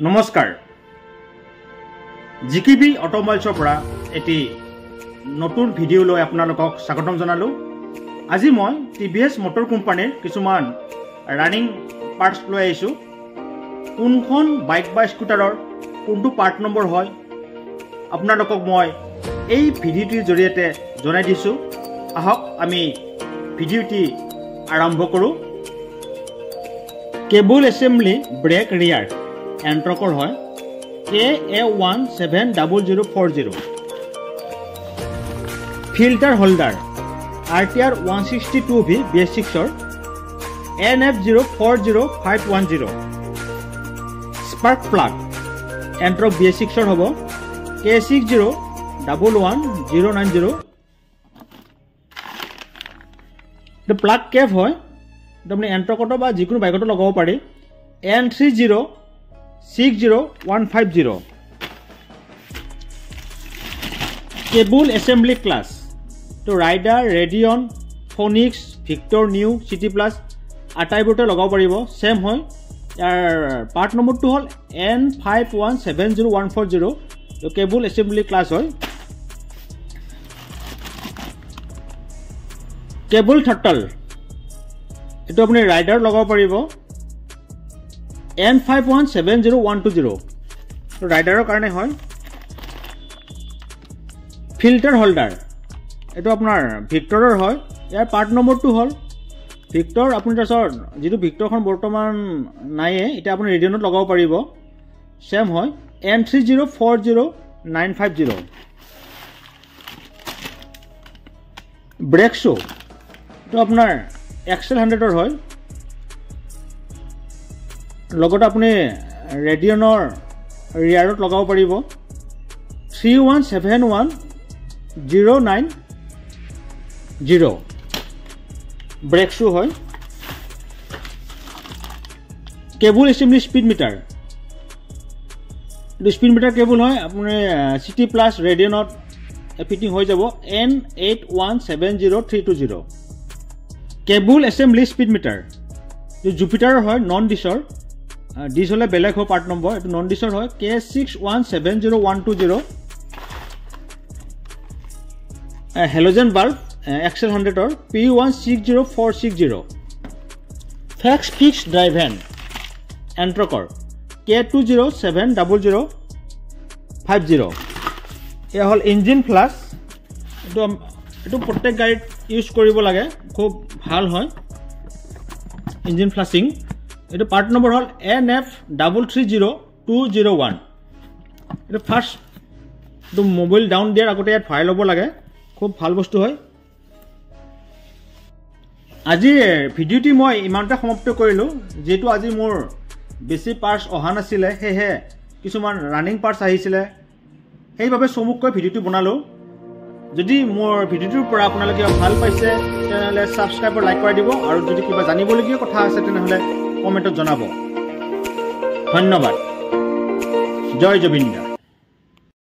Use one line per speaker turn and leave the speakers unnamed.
নমস্কাৰ জিকিবি অটোমোবাইলছৰ পৰা এটি নতুন ভিডিঅ' লৈ আপোনালোকক স্বাগতম জনালোঁ। আজি মই টিভিএছ মটৰ কোম্পানীৰ কিছুমান ৰানিং পাৰ্টছ লৈ আহিছোঁ। কোনখন বাইক বা স্কুটাৰৰ কোনটো পাৰ্ট নম্বৰ হয় আপোনালোকক মই এই ভিডিঅ'টিৰ জৰিয়তে জনাই দিছোঁ। আহক আমি ভিডিঅ'টি আৰম্ভ কৰোঁ। কেবল এছেম্বলি ব্ৰেক ৰিয়াৰ এণ্ট্ৰকৰ হয় KA170040। Filter holder RTR 162V BS6ৰ NF040510। স্পাৰ্ক প্লাগ এণ্ট্ৰক BS6ৰ হ'ব K60111090। প্লাগ কেপ হয়, আপুনি এণ্ট্ৰকতো বা যিকোনো বাইকতো লগাব পাৰি। N306150। কেবল এছেম্বলি ক্লাছ তো Raider, Radeon, Phoenix, Victor, new, City Plus আটাইবোৰতে লগাব পাৰিব। ছেম হয়। ইয়াৰ পাৰ্ট নম্বৰটো হ'ল N517014। কেবল এছেম্বলি ক্লাছ হয়। কেবল থাৰ্টল এইটো আপুনি ৰাইডাৰ লগাব পাৰিব। N517012 ৰাইডাৰৰ কাৰণে হয়। ফিল্টাৰ হোল্ডাৰ এইটো আপোনাৰ ভিক্টৰৰ হয়। ইয়াৰ পাৰ্ট নম্বৰটো হ'ল ভিক্টৰ। আপুনি তাৰপিছত যিটো ভিক্টৰখন বৰ্তমান নাইয়ে, এতিয়া আপুনি ৰেডিয়নত লগাব পাৰিব। ছেম হয়। N30400950। ব্ৰেক শ্বু এইটো আপোনাৰ XL100ৰ হয়। লগতে আপুনি ৰেডিয়নৰ ৰিয়াৰত লগাব পাৰিব। 3171090 ব্ৰেক শ্বু হয়। কেবল এছেম্বলি স্পীড মিটাৰ এইটো স্পীড মিটাৰ কেবল হয়। আপুনি চিটি প্লাছ ৰেডিয়নত ফিটিং হৈ যাব। N817032। Cable assembly speed meter এইটো জুপিটাৰৰ হয়, নন ডিছৰ। ডিছ হ'লে বেলেগ হয় পাৰ্ট নম্বৰ। এইটো নন ডিছৰ হয়। K61701120। হেল'জেন বাল্ব XL100ৰ P16040। ফেক্স ফিক্স ড্ৰাইভ হেণ্ড এণ্ট্ৰকৰ K20700050। এয়া হ'ল ইঞ্জিন ফ্লাছ। এইটো প্ৰত্যেক গাড়ীত ইউজ কৰিব লাগে, খুব ভাল হয় ইঞ্জিন ফ্লাছিং। এইটো পাৰ্ট নম্বৰ হ'ল NF330201। এইটো ফাৰ্ষ্ট এইটো মোবাইল ডাউন দিয়াৰ আগতে ইয়াত ভৰাই ল'ব লাগে, খুব ভাল বস্তু হয়। আজি ভিডিঅ'টি মই ইমানতে সমাপ্ত কৰিলোঁ। যিহেতু আজি মোৰ বেছি পাৰ্টছ অহা নাছিলে, সেয়েহে কিছুমান ৰানিং পাৰ্টছ আহিছিলে, সেইবাবে চমুকৈ ভিডিঅ'টি বনালোঁ। যদি মোৰ ভিডিঅ'টোৰ পৰা আপোনালোকে ভাল পাইছে তেনেহ'লে ছাবস্ক্ৰাইব আৰু লাইক কৰি দিব, আৰু যদি কিবা জানিবলগীয়া কথা আছে তেনেহ'লে কমেণ্টত জনাব। ধন্যবাদ। জয় জবিন্দা।